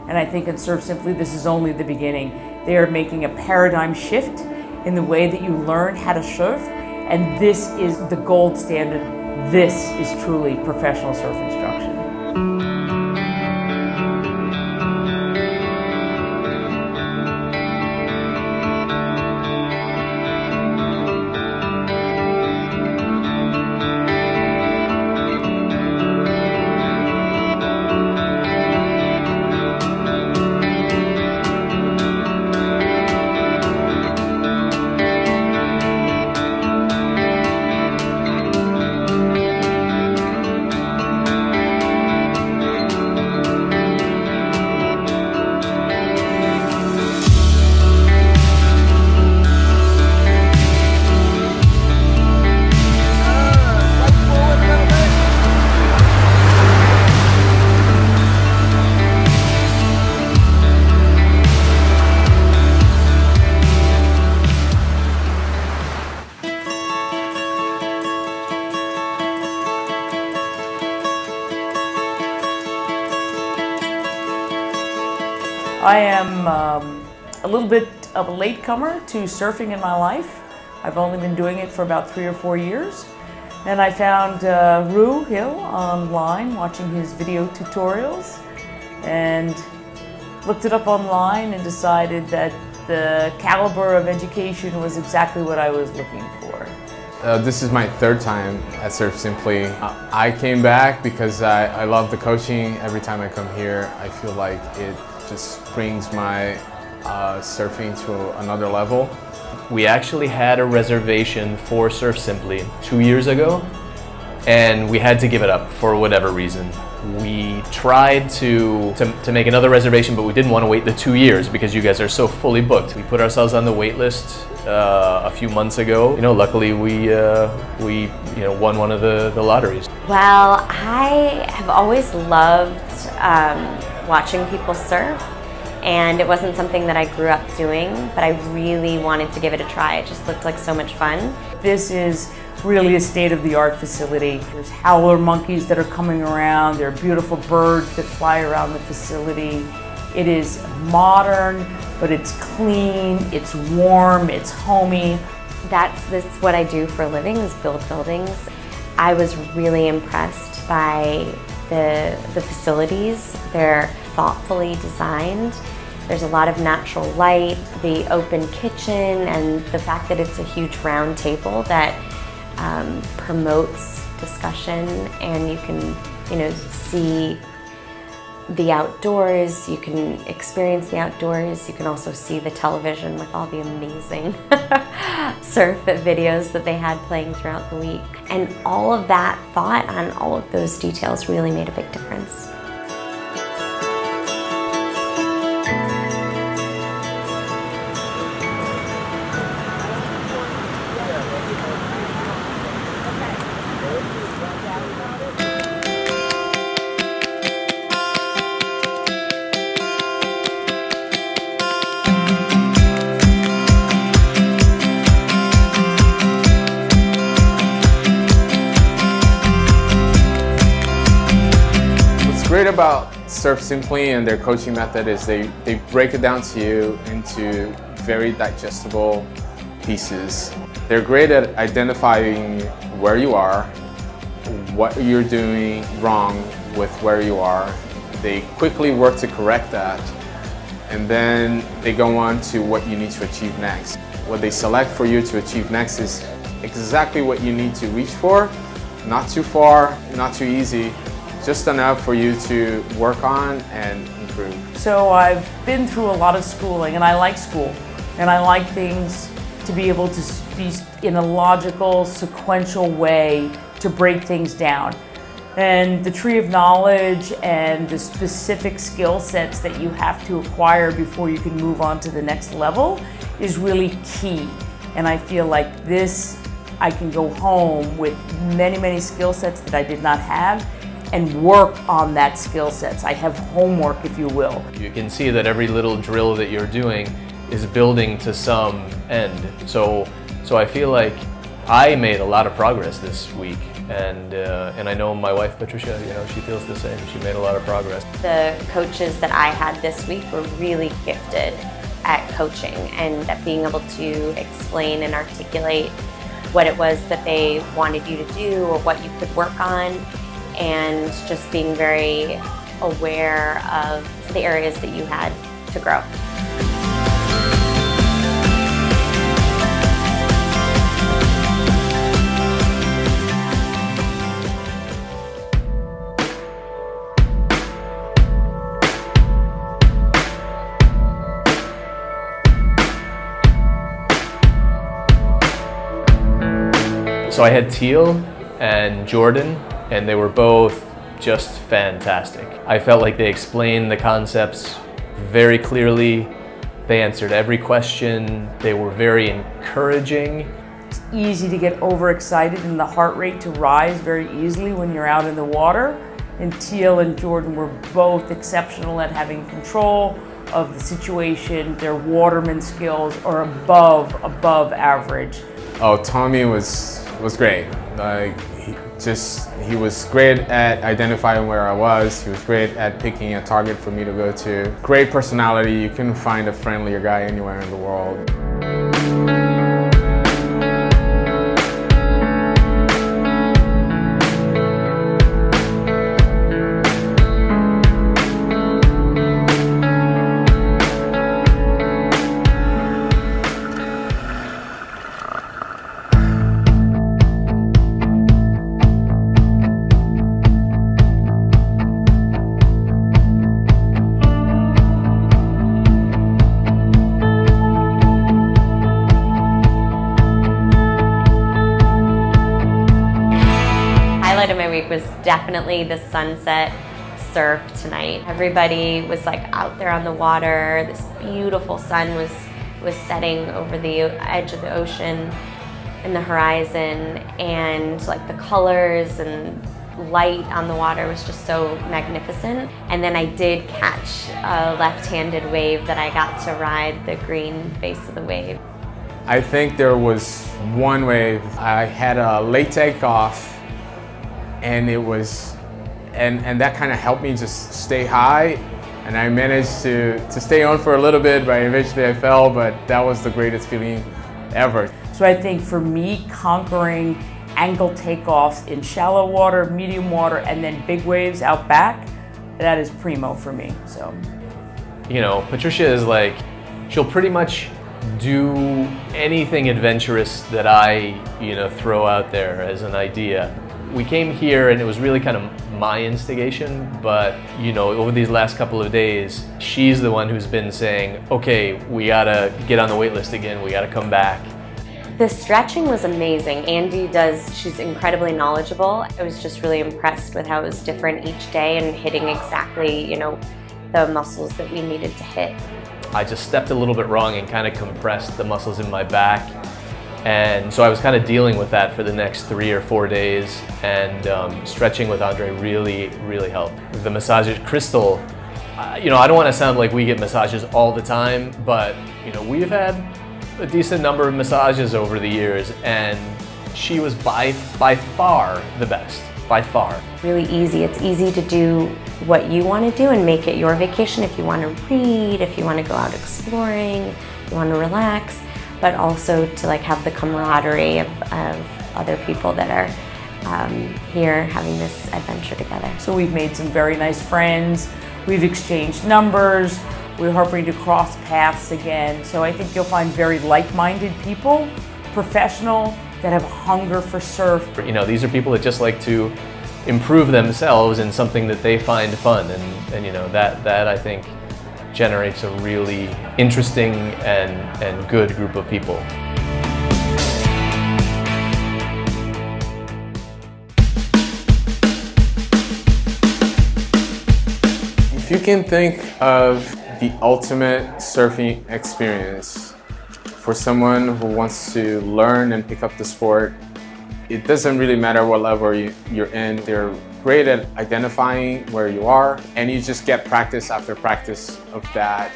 And I think in Surf Simply, this is only the beginning. They are making a paradigm shift in the way that you learn how to surf, and this is the gold standard. This is truly professional surf instruction. I am a little bit of a latecomer to surfing in my life. I've only been doing it for about 3 or 4 years. And I found Ru Hill online, watching his video tutorials, and looked it up online and decided that the caliber of education was exactly what I was looking for. This is my 3rd time at Surf Simply. I came back because I love the coaching. Every time I come here, I feel like it just brings my surfing to another level. We actually had a reservation for Surf Simply 2 years ago, and we had to give it up for whatever reason. We tried to make another reservation, but we didn't want to wait the 2 years because you guys are so fully booked. We put ourselves on the wait list a few months ago. Luckily we won one of the lotteries. Well, I have always loved watching people surf, and it wasn't something that I grew up doing, but I really wanted to give it a try. It just looked like so much fun. This is really a state-of-the-art facility. There's howler monkeys that are coming around. There are beautiful birds that fly around the facility. It is modern, but it's clean, it's warm, it's homey. That's what I do for a living, is build buildings. I was really impressed by the facilities. They're thoughtfully designed. There's a lot of natural light, the open kitchen, and the fact that it's a huge round table that promotes discussion, and you can see the outdoors, you can experience the outdoors, you can also see the television with all the amazing surf videos that they had playing throughout the week. And all of that thought on all of those details really made a big difference. What's great about Surf Simply and their coaching method is they break it down to you into very digestible pieces. They're great at identifying where you are, what you're doing wrong with where you are. They quickly work to correct that, and then they go on to what you need to achieve next. What they select for you to achieve next is exactly what you need to reach for. Not too far, not too easy, just enough for you to work on and improve. So I've been through a lot of schooling, and I like school, and I like things to be able to be in a logical, sequential way to break things down. And the tree of knowledge and the specific skill sets that you have to acquire before you can move on to the next level is really key. And I feel like this, I can go home with many, many skill sets that I did not have and work on that skill sets. I have homework, if you will. You can see that every little drill that you're doing is building to some end. So I feel like I made a lot of progress this week. And I know my wife Patricia, you know, she feels the same. She made a lot of progress. The coaches that I had this week were really gifted at coaching and at being able to explain and articulate what it was that they wanted you to do or what you could work on, and just being very aware of the areas that you had to grow. So I had Teal and Jordan, and they were both just fantastic. I felt like they explained the concepts very clearly. They answered every question. They were very encouraging. It's easy to get overexcited and the heart rate to rise very easily when you're out in the water. And Teal and Jordan were both exceptional at having control of the situation. Their waterman skills are above average. Oh, Tommy was great. Like he was great at identifying where I was. He was great at picking a target for me to go to. Great personality. You couldn't find a friendlier guy anywhere in the world. Highlight of my week was definitely the sunset surf tonight. Everybody was like out there on the water. This beautiful sun was setting over the edge of the ocean and the horizon, and like the colors and light on the water was just so magnificent. And then I did catch a left-handed wave that I got to ride the green face of the wave. I think there was one wave. I had a late takeoff, and it was, and that kind of helped me just stay high, and I managed to stay on for a little bit, but eventually I fell, but that was the greatest feeling ever. So I think for me, conquering angle takeoffs in shallow water, medium water, and then big waves out back, that is primo for me. So, you know, Patricia is like, she'll pretty much do anything adventurous that I, you know, throw out there as an idea. We came here and it was really kind of my instigation, but you know, over these last couple of days, she's the one who's been saying, okay, we gotta get on the wait list again, we gotta come back. The stretching was amazing. Andy she's incredibly knowledgeable. I was just really impressed with how it was different each day and hitting exactly, you know, the muscles that we needed to hit. I just stepped a little bit wrong and kind of compressed the muscles in my back. And so I was kind of dealing with that for the next 3 or 4 days, and stretching with Andre really helped. The massages, Crystal, you know, I don't want to sound like we get massages all the time, but you know, we've had a decent number of massages over the years, and she was by far the best, by far. Really easy. It's easy to do what you want to do and make it your vacation. If you want to read, if you want to go out exploring, if you want to relax, but also to like have the camaraderie of other people that are here having this adventure together. So we've made some very nice friends. We've exchanged numbers. We're hoping to cross paths again. So I think you'll find very like-minded people, professional, that have hunger for surf. You know, these are people that just like to improve themselves in something that they find fun, and you know, that I think generates a really interesting and good group of people. If you can think of the ultimate surfing experience for someone who wants to learn and pick up the sport, it doesn't really matter what level you're in. They're great at identifying where you are, and you just get practice after practice of that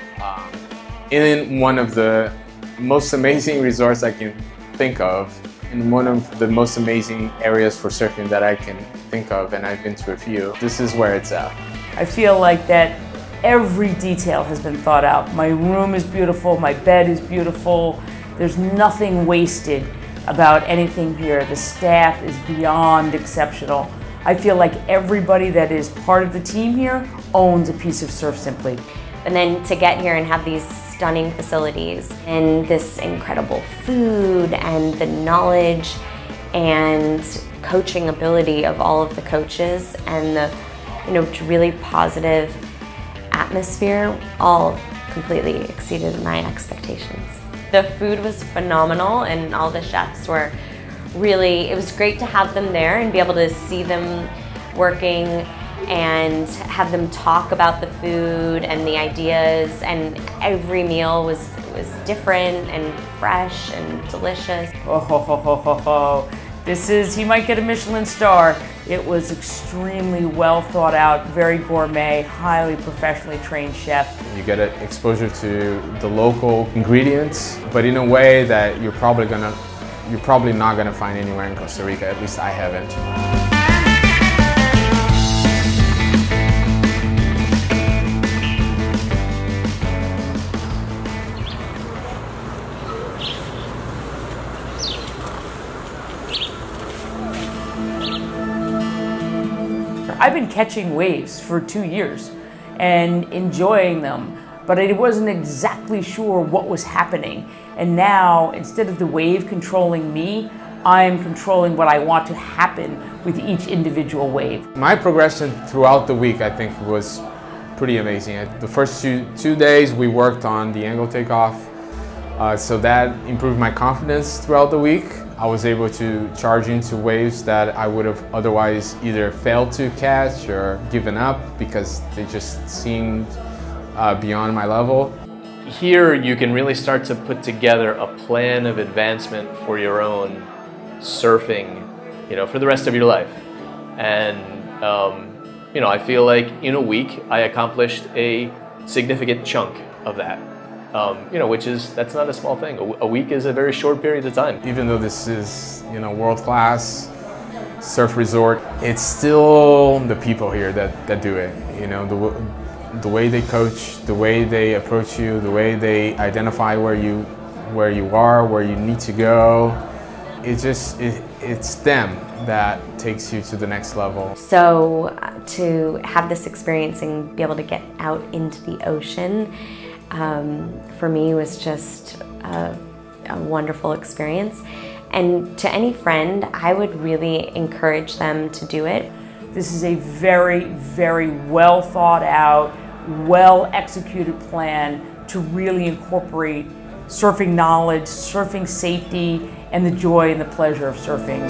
in one of the most amazing resorts I can think of. in one of the most amazing areas for surfing that I can think of, and I've been to a few. This is where it's at. I feel like that every detail has been thought out. My room is beautiful, my bed is beautiful. There's nothing wasted about anything here. The staff is beyond exceptional. I feel like everybody that is part of the team here owns a piece of Surf Simply. And then to get here and have these stunning facilities and this incredible food and the knowledge and coaching ability of all of the coaches and the really positive atmosphere all completely exceeded my expectations. The food was phenomenal and all the chefs were really, it was great to have them there and be able to see them working and have them talk about the food and the ideas, and every meal was different and fresh and delicious. He might get a Michelin star. It was extremely well thought out, very gourmet, highly professionally trained chef. You get exposure to the local ingredients, but in a way that you're probably not gonna find anywhere in Costa Rica. At least I haven't. I've been catching waves for 2 years and enjoying them, but I wasn't exactly sure what was happening. And now, instead of the wave controlling me, I'm controlling what I want to happen with each individual wave. My progression throughout the week, I think, was pretty amazing. The first two days we worked on the angle takeoff, so that improved my confidence throughout the week. I was able to charge into waves that I would have otherwise either failed to catch or given up because they just seemed beyond my level. Here you can really start to put together a plan of advancement for your own surfing, for the rest of your life. And I feel like in a week I accomplished a significant chunk of that. That's not a small thing. A week is a very short period of time. Even though this is, world-class surf resort, it's still the people here that do it. The way they coach, the way they approach you, the way they identify where you are, where you need to go. It's them that takes you to the next level. So to have this experience and be able to get out into the ocean, for me was just a wonderful experience. And to any friend, I would really encourage them to do it. This is a very, very well thought out, well executed plan to really incorporate surfing knowledge, surfing safety, and the joy and the pleasure of surfing.